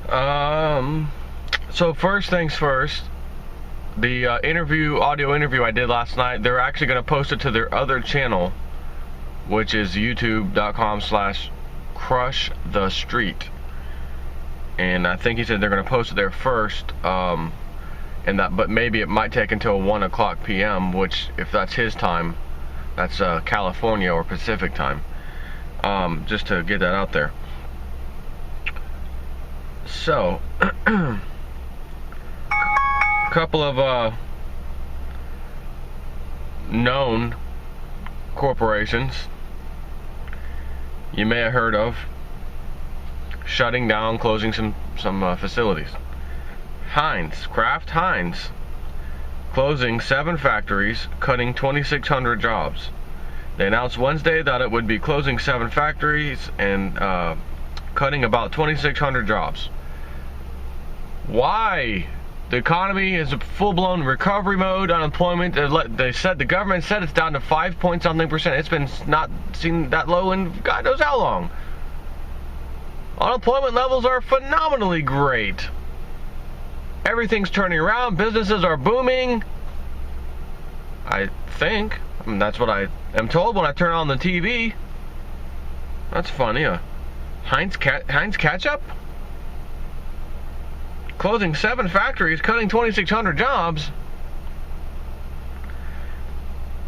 So first things first, the audio interview I did last night, they're actually going to post it to their other channel, which is youtube.com/crushthestreet. And I think he said they're going to post it there first, but maybe it might take until 1:00 p.m., which, if that's his time, that's California or Pacific time. Just to get that out there. So, a couple of known corporations you may have heard of shutting down, closing some facilities. Kraft Heinz closing 7 factories, cutting 2,600 jobs. They announced Wednesday that it would be closing 7 factories and cutting about 2,600 jobs. Why? The economy is a full-blown recovery mode. Unemployment, the government said it's down to 5-point-something%. It's been not seen that low in God knows how long. Unemployment levels are phenomenally great. Everything's turning around. Businesses are booming. I think. I mean, that's what I am told when I turn on the TV. That's funny. Heinz ketchup? Closing 7 factories, cutting 2,600 jobs.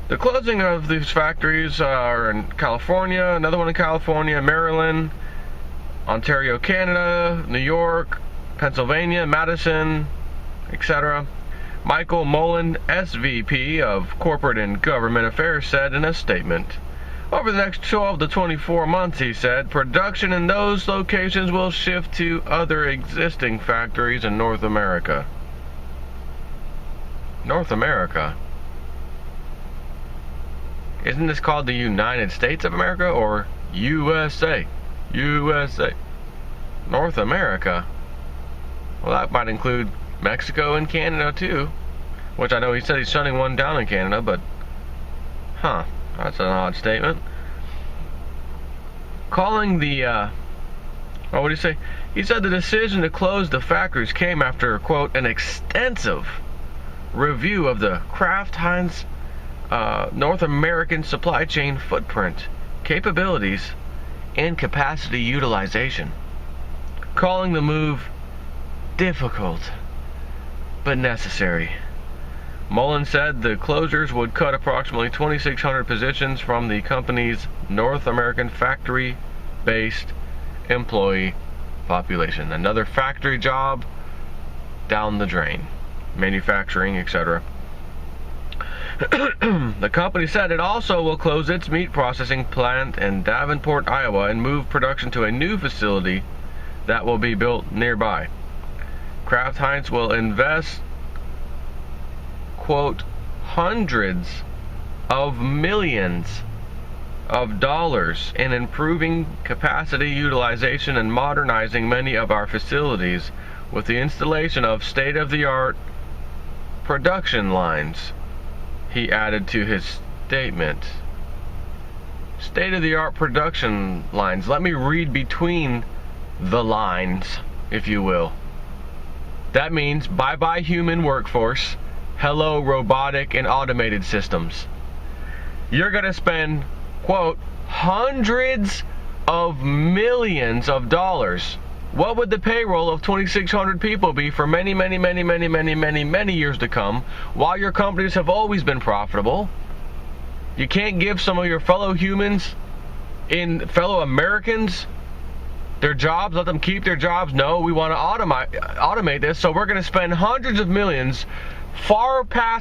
The closing of these factories are in California, another one in California, Maryland, Ontario, Canada, New York, Pennsylvania, Madison, etc. Michael Mullen, SVP of Corporate and Government Affairs, said in a statement, over the next 12 to 24 months, he said, production in those locations will shift to other existing factories in North America. North America? Isn't this called the United States of America or USA? USA. North America? Well, that might include Mexico and Canada too. Which I know he said he's shutting one down in Canada, but that's an odd statement. Calling the what would he say? He said the decision to close the factories came after, quote, an extensive review of the Kraft Heinz North American supply chain footprint, capabilities, and capacity utilization. Calling the move difficult but necessary. Mullen said the closures would cut approximately 2,600 positions from the company's North American factory-based employee population. Another factory job down the drain. Manufacturing, etc. The company said it also will close its meat processing plant in Davenport, Iowa, and move production to a new facility that will be built nearby. Kraft Heinz will invest, quote, hundreds of millions of dollars in improving capacity utilization and modernizing many of our facilities with the installation of state-of-the-art production lines, he added to his statement. State-of-the-art production lines. Let me read between the lines, if you will. That means bye-bye human workforce, hello robotic and automated systems. You're going to spend, quote, hundreds of millions of dollars. What would the payroll of 2,600 people be for many, many, many, many, many, many, many years to come, while your companies have always been profitable? You can't give some of your fellow humans, fellow Americans, their jobs, let them keep their jobs. No, we want to automate this, so we're going to spend hundreds of millions,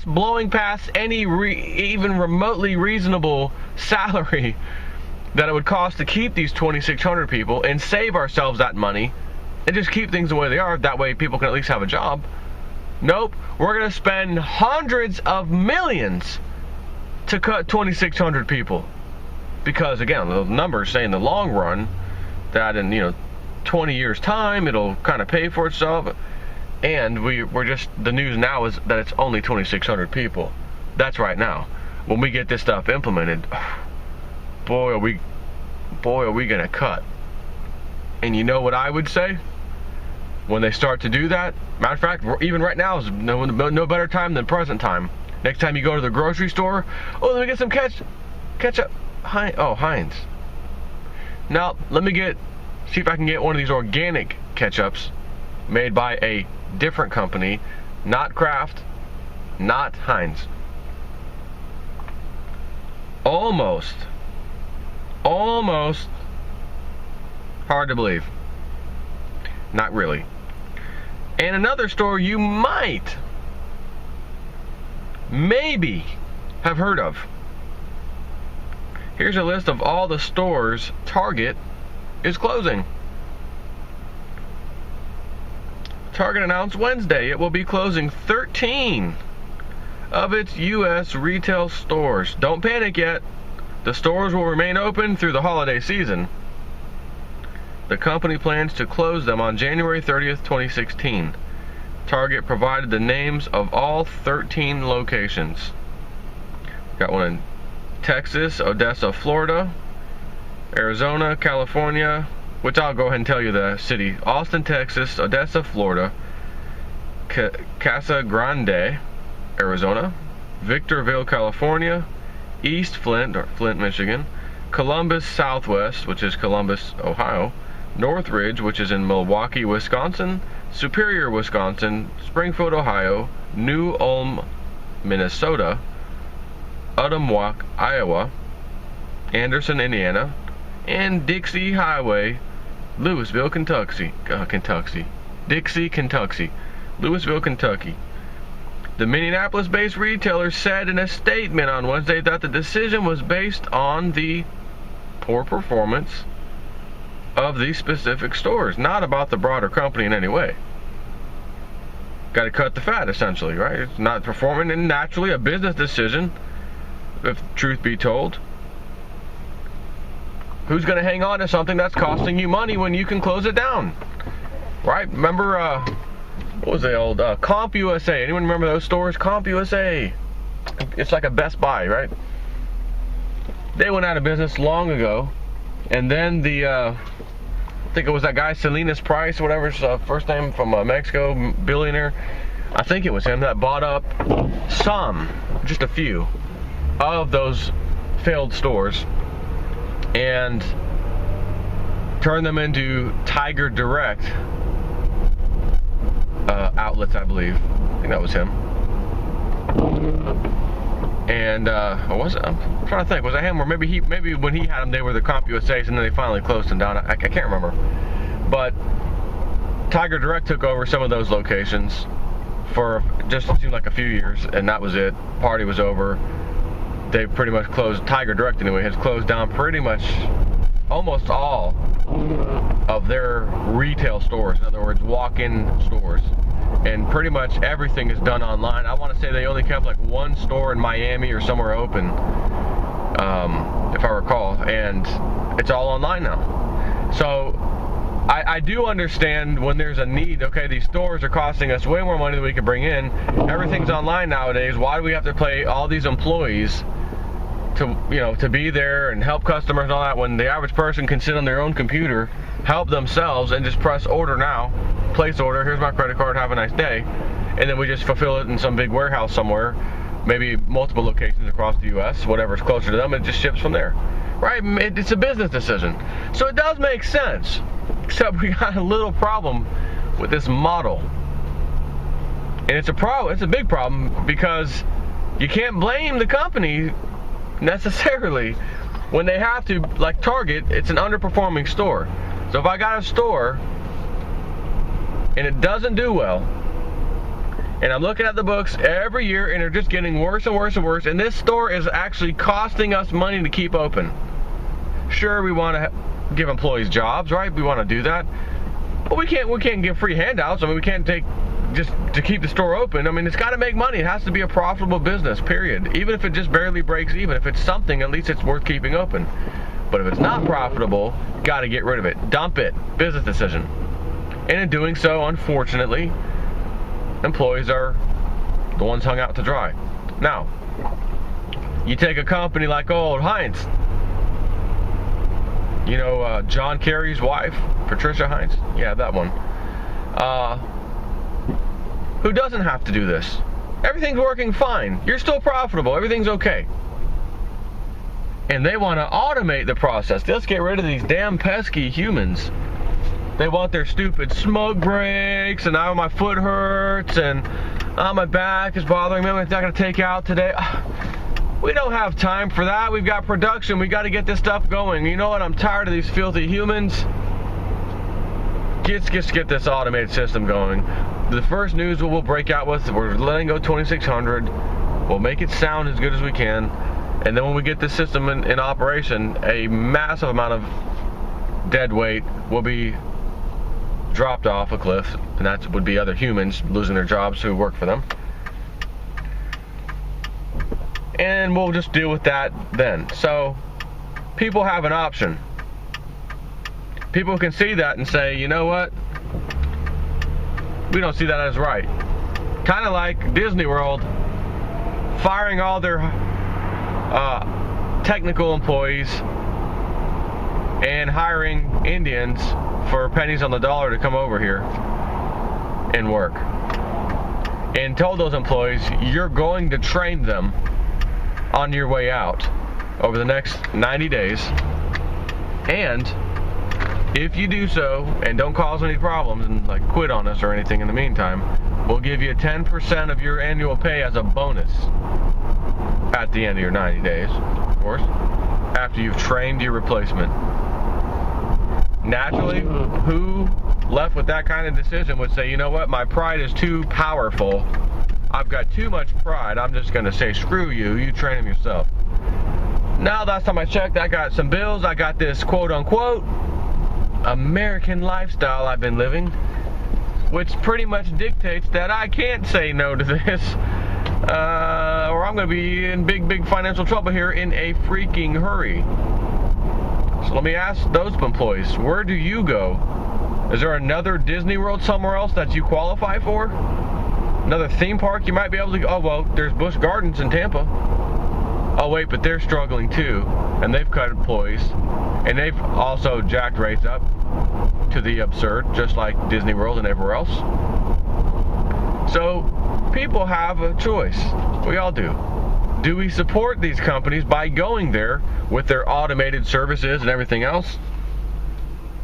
blowing past any even remotely reasonable salary that it would cost to keep these 2,600 people and save ourselves that money and just keep things the way they are. That way people can at least have a job. Nope, we're going to spend hundreds of millions to cut 2,600 people. Because, again, the numbers say in the long run that in 20 years time it'll kind of pay for itself, and we're just, the news now is that it's only 2,600 people. That's right now. When we get this stuff implemented, boy are we gonna cut. And you know what I would say? When they start to do that, matter of fact, even right now is no better time than present time. Next time you go to the grocery store, oh, let me get some ketchup. Heinz. Now, let me see if I can get one of these organic ketchups made by a different company, not Kraft, not Heinz. Almost hard to believe. Not really. And another store you maybe have heard of. Here's a list of all the stores Target is closing. Target announced Wednesday it will be closing 13 of its U.S. retail stores. Don't panic yet. The stores will remain open through the holiday season. The company plans to close them on January 30th, 2016. Target provided the names of all 13 locations. Got one in Texas, Odessa, Florida, Arizona, California, which I'll go ahead and tell you the city. Austin, Texas, Odessa, Florida, Casa Grande, Arizona, Victorville, California, East Flint, or Flint, Michigan, Columbus Southwest, which is Columbus, Ohio, Northridge, which is in Milwaukee, Wisconsin, Superior, Wisconsin, Springfield, Ohio, New Ulm, Minnesota, Utumwauk, Iowa, Anderson, Indiana, and Dixie Highway, Louisville, Kentucky. Dixie, Kentucky. Louisville, Kentucky. The Minneapolis-based retailer said in a statement on Wednesday that the decision was based on the poor performance of these specific stores, not about the broader company in any way. Got to cut the fat, essentially, right? It's not performing, and naturally a business decision, if truth be told. Who's going to hang on to something that's costing you money when you can close it down? Right? Remember, what was the old Comp USA? Anyone remember those stores? Comp USA. It's like a Best Buy, right? They went out of business long ago, and then I think it was that guy Salinas Price, whatever his first name, from Mexico, billionaire. I think it was him that bought up just a few of those failed stores and turned them into Tiger Direct outlets, I believe. I think that was him. And I'm trying to think, was that him, or maybe when he had them, they were the Comp USA's, and then they finally closed them down. I can't remember. But Tiger Direct took over some of those locations for just it seemed like a few years, and that was it. Party was over. They pretty much closed. Tiger Direct anyway has closed down pretty much almost all of their retail stores. In other words, walk-in stores. And pretty much everything is done online. I want to say they only kept like one store in Miami or somewhere open, if I recall, and it's all online now. So I do understand when there's a need. Okay, these stores are costing us way more money than we can bring in. Everything's online nowadays. Why do we have to pay all these employees to be there and help customers and all that, when the average person can sit on their own computer, help themselves, and just press order now, place order, here's my credit card, have a nice day, and then we just fulfill it in some big warehouse somewhere, maybe multiple locations across the U.S., whatever's closer to them, and it just ships from there, right? It's a business decision. So it does make sense, except we got a little problem with this model. And it's a big problem, because you can't blame the company necessarily when they have to. Like Target, it's an underperforming store. So if I got a store and it doesn't do well, and I'm looking at the books every year and they're just getting worse and worse and worse, and this store is actually costing us money to keep open. Sure, we want to give employees jobs, right? We want to do that, but we can't give free handouts. I mean, we can't take just to keep the store open. I mean, it's got to make money. It has to be a profitable business, period. Even if it just barely breaks even, if it's something, at least it's worth keeping open. But if it's not profitable, got to get rid of it. Dump it. Business decision. And in doing so, unfortunately, employees are the ones hung out to dry. Now, you take a company like old Heinz. You know, John Kerry's wife, Patricia Heinz. Yeah, that one. who doesn't have to do this. Everything's working fine. You're still profitable. Everything's okay. And they want to automate the process. Let's get rid of these damn pesky humans. They want their stupid smoke breaks, and now my foot hurts, and my back is bothering me. I'm not going to take out today. We don't have time for that. We've got production. We got to get this stuff going. You know what? I'm tired of these filthy humans. Let's get this automated system going. The first news we'll break out with, we're letting go 2600. We'll make it sound as good as we can. And then when we get this system in operation, a massive amount of dead weight will be dropped off a cliff, and that would be other humans losing their jobs who work for them. And we'll just deal with that then. So people have an option. People can see that and say, you know what? We don't see that as right. Kind of like Disney World firing all their technical employees and hiring Indians for pennies on the dollar to come over here and work. And told those employees, you're going to train them on your way out over the next 90 days. And if you do so and don't cause any problems and like quit on us or anything in the meantime, we'll give you 10% of your annual pay as a bonus at the end of your 90 days, of course, after you've trained your replacement. Naturally, who left with that kind of decision would say, you know what, my pride is too powerful. I've got too much pride. I'm just going to say, screw you, you train them yourself. Now, last time I checked, I got some bills. I got this quote-unquote American lifestyle I've been living, which pretty much dictates that I can't say no to this, or I'm going to be in big financial trouble here in a freaking hurry. So let me ask those employees, where do you go? Is there another Disney World somewhere else that you qualify for? Another theme park you might be able to go? Oh, well, there's Busch Gardens in Tampa. Oh, wait, but they're struggling too, and they've cut employees, and they've also jacked rates up to the absurd, just like Disney World and everywhere else. So people have a choice. We all do. Do we support these companies by going there with their automated services and everything else?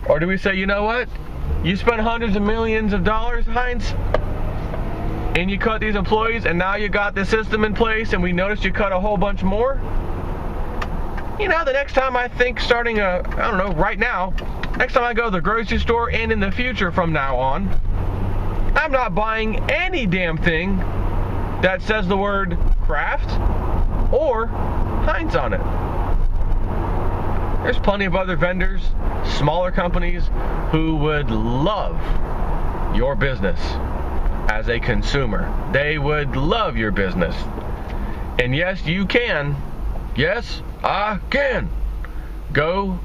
Or do we say, you know what? You spent hundreds of millions of dollars, Heinz, and you cut these employees, and now you got the system in place, and we noticed you cut a whole bunch more? You know, the next time I think starting I don't know, right now, next time I go to the grocery store and in the future from now on, I'm not buying any damn thing that says the word Kraft or Heinz on it. There's plenty of other vendors, smaller companies, who would love your business as a consumer. They would love your business. And yes, you can. Yes, I can. Go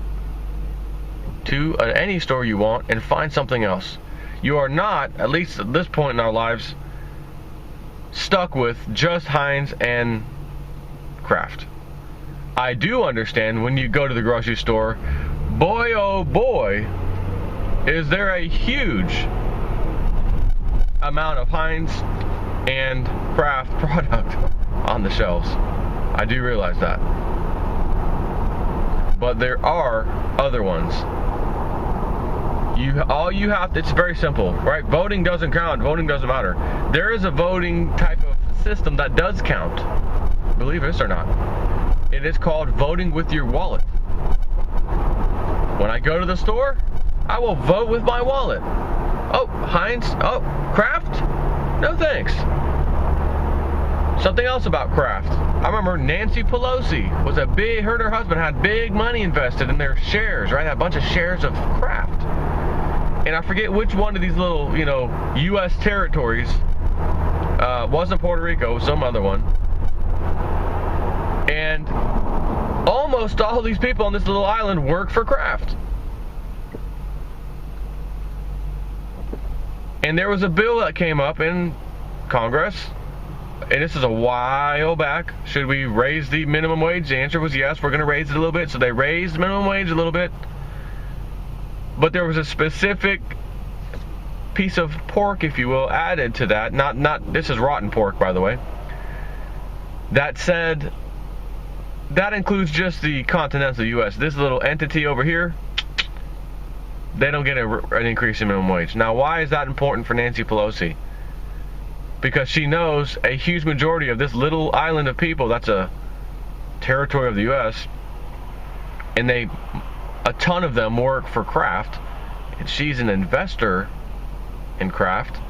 to any store you want and find something else. You are not, at least at this point in our lives, stuck with just Heinz and Kraft. I do understand when you go to the grocery store, boy oh boy, is there a huge amount of Heinz and Kraft product on the shelves. I do realize that. But there are other ones. All you have to, it's very simple, right? Voting doesn't count, voting doesn't matter. There is a voting type of system that does count, believe this or not. It is called voting with your wallet. When I go to the store, I will vote with my wallet. Oh, Heinz, oh, Kraft? No thanks. Something else about Kraft. I remember Nancy Pelosi was her and her husband had big money invested in their shares, right? A bunch of shares of Kraft. And I forget which one of these little, U.S. territories, wasn't Puerto Rico, it was some other one. And almost all of these people on this little island work for Kraft. And there was a bill that came up in Congress, and this is a while back. Should we raise the minimum wage? The answer was yes, we're going to raise it a little bit. So they raised the minimum wage a little bit. But there was a specific piece of pork, if you will, added to that. Not this is rotten pork, by the way. That said, that includes just the continental U.S. This little entity over here, they don't get an increase in minimum wage. Now, why is that important for Nancy Pelosi? Because she knows a huge majority of this little island of people, that's a territory of the U.S., and a ton of them work for Kraft, and she's an investor in Kraft.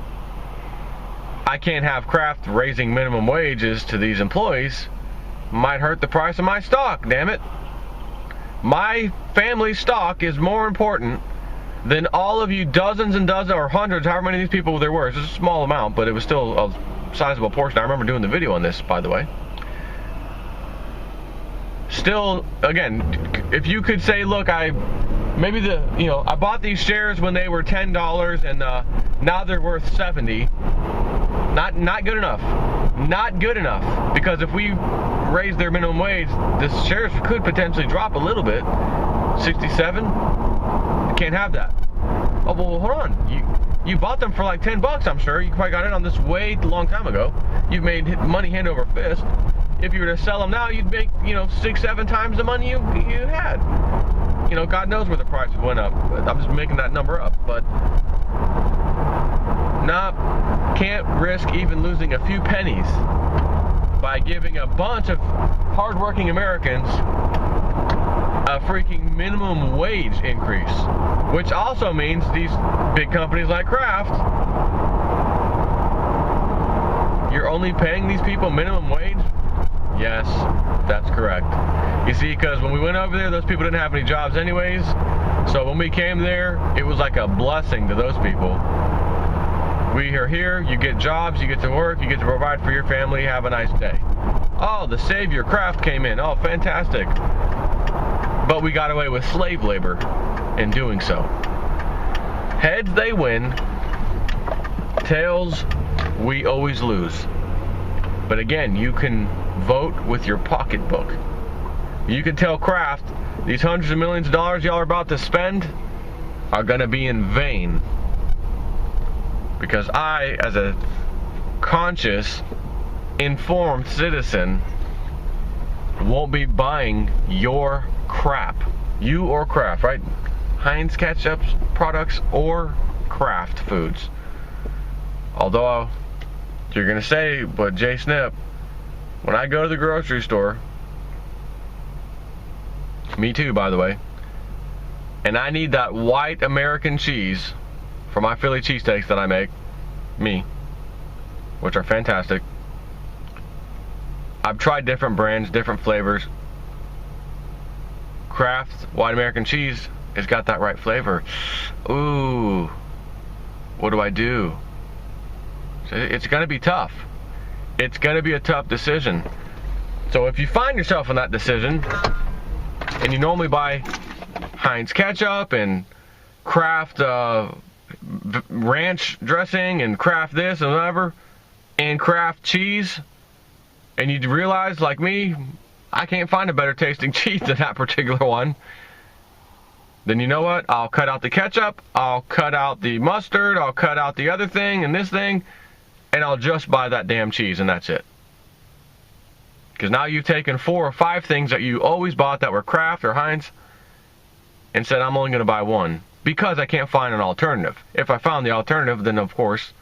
I can't have Kraft raising minimum wages to these employees. Might hurt the price of my stock, damn it. My family stock is more important than all of you dozens and dozens or hundreds, however many of these people there were. It's a small amount, but it was still a sizable portion. I remember doing the video on this, by the way. Still, again, if you could say, look, I bought these shares when they were $10 and now they're worth $70. Not good enough. Not good enough. Because if we raise their minimum wage, the shares could potentially drop a little bit. 67? Can't have that. Oh, well, hold on. You bought them for like $10, I'm sure. You probably got in on this way a long time ago. You've made money hand over fist. If you were to sell them now, you'd make, 6-7 times the money you had. God knows where the price went up. I'm just making that number up. But, can't risk even losing a few pennies by giving a bunch of hardworking Americans a freaking minimum wage increase, which also means these big companies like Kraft, you're only paying these people minimum wage? Yes, that's correct. You see, because when we went over there, those people didn't have any jobs anyways, so when we came there, it was like a blessing to those people. We are here, you get jobs, you get to work, you get to provide for your family, have a nice day. Oh, the savior Kraft came in. Oh, fantastic. But we got away with slave labor in doing so. Heads, they win. Tails, we always lose. But again, you can vote with your pocketbook. You can tell Kraft, these hundreds of millions of dollars y'all are about to spend are going to be in vain. Because I, as a conscious, informed citizen, won't be buying your crap. You or Kraft, right? Heinz ketchup products or Kraft foods. Although, you're going to say, but Jay Snip, when I go to the grocery store, me too, by the way, and I need that white American cheese for my Philly cheesesteaks that I make, which are fantastic. I've tried different brands, different flavors. Kraft white American cheese has got that right flavor. Ooh, what do I do? It's going to be tough. It's going to be a tough decision. So if you find yourself in that decision, and you normally buy Heinz ketchup and Kraft ranch dressing and Kraft this and whatever, and Kraft cheese, and you realize, like me, I can't find a better tasting cheese than that particular one, then you know what? I'll cut out the ketchup, I'll cut out the mustard, I'll cut out the other thing and this thing, and I'll just buy that damn cheese, and that's it. Because now you've taken 4 or 5 things that you always bought that were Kraft or Heinz and said, I'm only going to buy one because I can't find an alternative. If I found the alternative, then of course,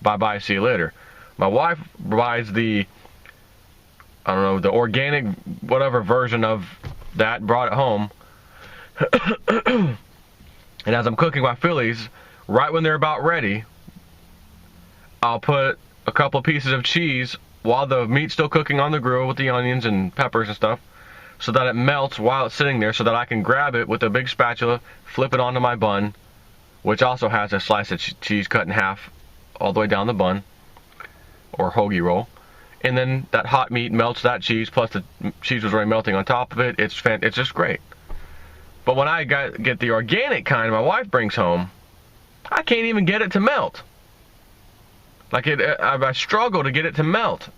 bye-bye, see you later. My wife buys the organic whatever version of that, brought it home. And as I'm cooking my Phillies, right when they're about ready, I'll put a couple pieces of cheese while the meat's still cooking on the grill with the onions and peppers and stuff, so that it melts while it's sitting there, so that I can grab it with a big spatula, flip it onto my bun, which also has a slice of cheese cut in half all the way down the bun, or hoagie roll. And then that hot meat melts that cheese, plus the cheese was already melting on top of it. It's just great. But when I get the organic kind my wife brings home, I can't even get it to melt. I struggle to get it to melt.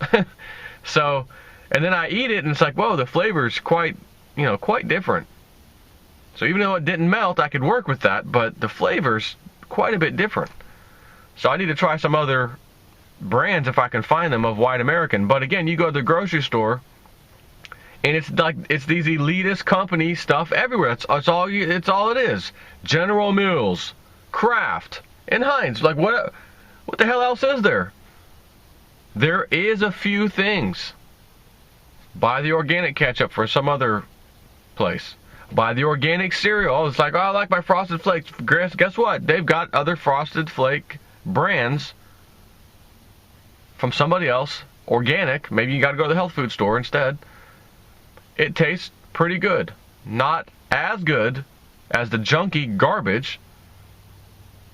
So, and then I eat it, and it's like, whoa, the flavor's quite different. So even though it didn't melt, I could work with that, but the flavor's quite a bit different. So I need to try some other brands if I can find them of white American. But again, you go to the grocery store, and it's like it's these elitist company stuff everywhere. It's all it is. General Mills, Kraft, and Heinz. Like what the hell else is there? There is a few things. Buy the organic ketchup for some other place. Buy the organic cereal. Oh, it's like, oh, I like my Frosted Flakes. Guess what? They've got other Frosted Flake brands from somebody else. Organic. Maybe you got to go to the health food store instead. It tastes pretty good. Not as good as the junky garbage,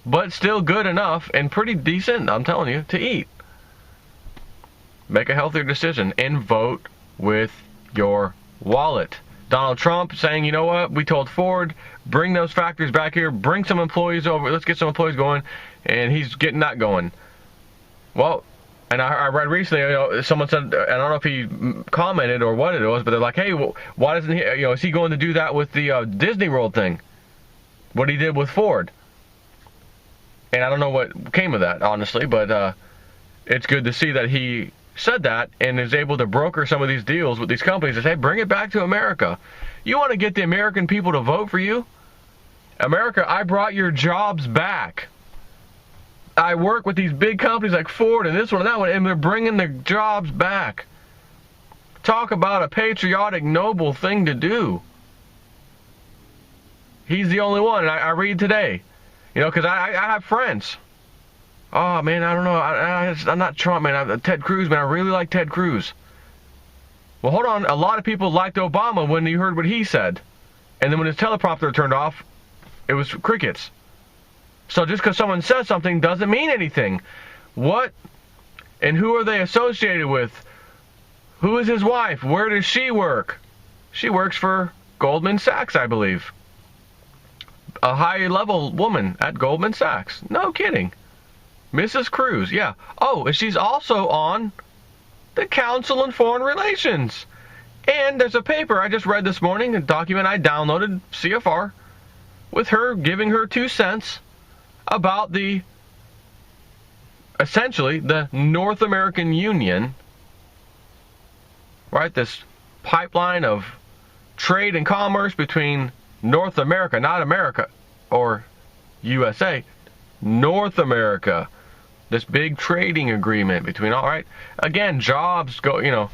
but still good enough and pretty decent, I'm telling you, to eat. Make a healthier decision and vote with your wallet. Donald Trump saying, you know what, we told Ford, bring those factories back here, bring some employees over, let's get some employees going, and he's getting that going. Well, and I read recently, someone said, I don't know if he commented or what it was, but they're like, hey, well, why doesn't he, is he going to do that with the Disney World thing? What he did with Ford? And I don't know what came of that, honestly, but it's good to see that he said that and is able to broker some of these deals with these companies and say, hey, bring it back to America. You want to get the American people to vote for you? America, I brought your jobs back. I work with these big companies like Ford and this one and that one, and they're bringing their jobs back. Talk about a patriotic, noble thing to do. He's the only one. And I read today, because I have friends. Oh, man, I don't know. I'm not Trump, man. Ted Cruz, man. I really like Ted Cruz. Well, hold on. A lot of people liked Obama when you heard what he said. And then when his teleprompter turned off, it was crickets. So just because someone says something doesn't mean anything. What and who are they associated with? Who is his wife? Where does she work? She works for Goldman Sachs, I believe. A high-level woman at Goldman Sachs. No kidding. Mrs. Cruz, yeah. Oh, and she's also on the Council on Foreign Relations. And there's a paper I just read this morning, a document I downloaded, CFR, with her giving her 2 cents about essentially the North American Union, right? This pipeline of trade and commerce between North America, not America or USA, North America. This big trading agreement between, all right, again, jobs go,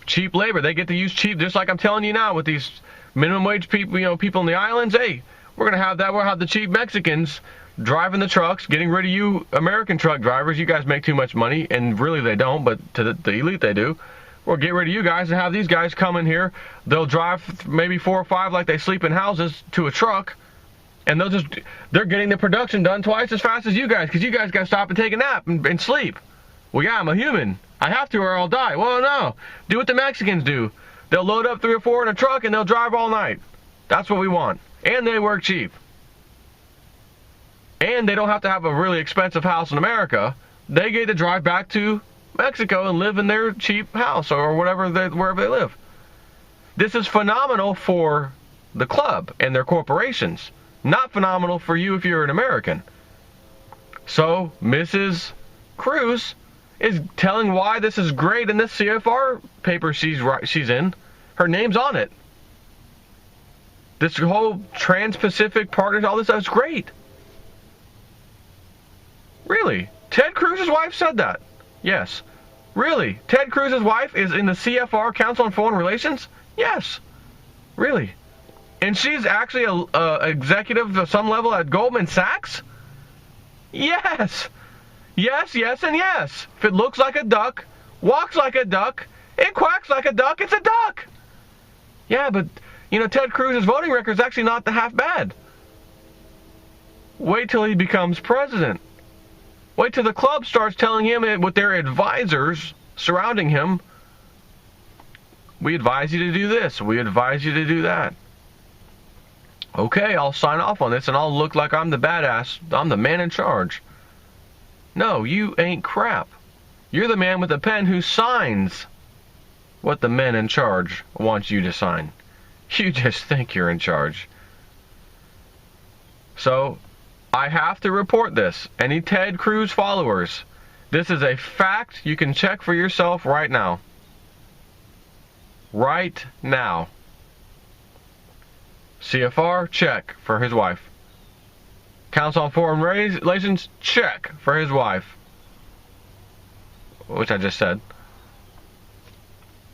cheap labor. They get to use cheap, just like I'm telling you now with these minimum wage people, people in the islands. Hey, we're going to have that. We'll have the cheap Mexicans driving the trucks, getting rid of you American truck drivers. You guys make too much money, and really they don't, but to the elite they do. We'll get rid of you guys and have these guys come in here. They'll drive maybe 4 or 5 like they sleep in houses to a truck. And they're getting the production done twice as fast as you guys, because you guys got to stop and take a nap and sleep. Well, yeah, I'm a human. I have to or I'll die. Well, no. Do what the Mexicans do. They'll load up 3 or 4 in a truck and they'll drive all night. That's what we want. And they work cheap. And they don't have to have a really expensive house in America. They get to drive back to Mexico and live in their cheap house or wherever they live. This is phenomenal for the club and their corporations. Not phenomenal for you if you're an American. So, Mrs. Cruz is telling why this is great in this CFR paper she's in. Her name's on it. This whole Trans-Pacific Partners, all this stuff is great. Really? Ted Cruz's wife said that? Yes. Really? Ted Cruz's wife is in the CFR, Council on Foreign Relations? Yes. Really? And she's actually a executive at some level at Goldman Sachs? Yes. Yes, yes, and yes. If it looks like a duck, walks like a duck, it quacks like a duck, it's a duck. Yeah, but, Ted Cruz's voting record is actually not half bad. Wait till he becomes president. Wait till the club starts telling him with their advisors surrounding him, we advise you to do this, we advise you to do that. Okay, I'll sign off on this and I'll look like I'm the badass. I'm the man in charge. No, you ain't crap. You're the man with the pen who signs what the men in charge want you to sign. You just think you're in charge. So, I have to report this. Any Ted Cruz followers, this is a fact you can check for yourself right now. Right now. CFR, check for his wife. Council on Foreign Relations, check for his wife. Which I just said.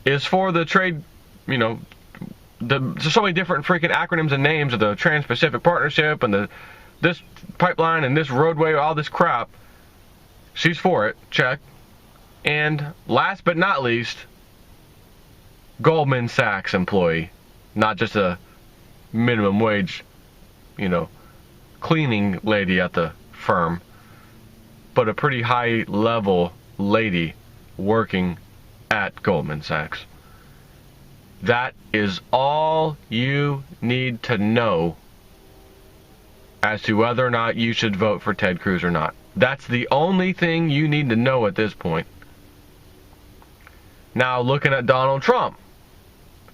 Is for the trade, there's so many different freaking acronyms and names of the Trans-Pacific Partnership and this pipeline and this roadway, all this crap. She's for it, check. And last but not least, Goldman Sachs employee, not just a minimum wage, cleaning lady at the firm, but a pretty high level lady working at Goldman Sachs. That is all you need to know as to whether or not you should vote for Ted Cruz or not. That's the only thing you need to know at this point. Now, looking at Donald Trump,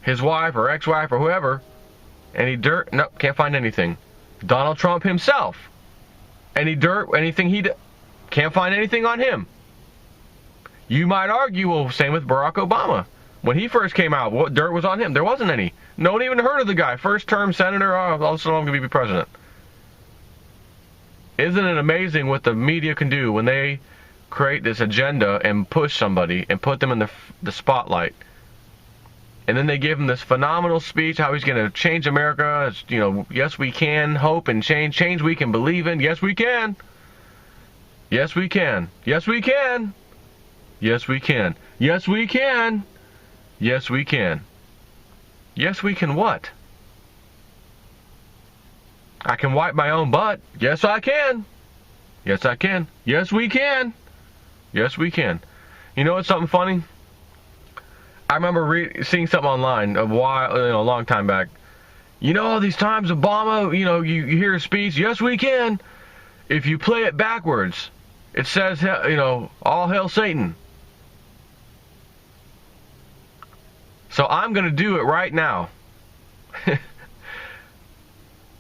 his wife or ex-wife or whoever, nope, can't find anything. Donald Trump himself, anything can't find anything on him. You might argue, well, same with Barack Obama. When he first came out, what dirt was on him? There wasn't any. No one even heard of the guy. First term senator, all of a sudden I'm going to be president. Isn't it amazing what the media can do when they create this agenda and push somebody and put them in the spotlight? And then they give him this phenomenal speech, how he's going to change America. Yes, we can hope and change. Change we can believe in. Yes, we can. Yes, we can. Yes, we can. Yes, we can. Yes, we can. Yes, we can. Yes, we can what? I can wipe my own butt. Yes, I can. Yes, I can. Yes, we can. Yes, we can. You know what's something funny? I remember seeing something online a long time back. All these times Obama, you hear a speech, yes, we can. If you play it backwards, it says, all hail Satan. So I'm going to do it right now.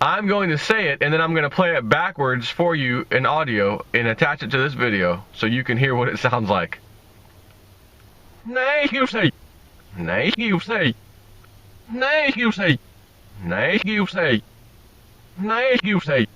I'm going to say it, and then I'm going to play it backwards for you in audio and attach it to this video so you can hear what it sounds like. Nay, you say. Nay, you say. Nay, you say. Nay, you say. Nay, you say.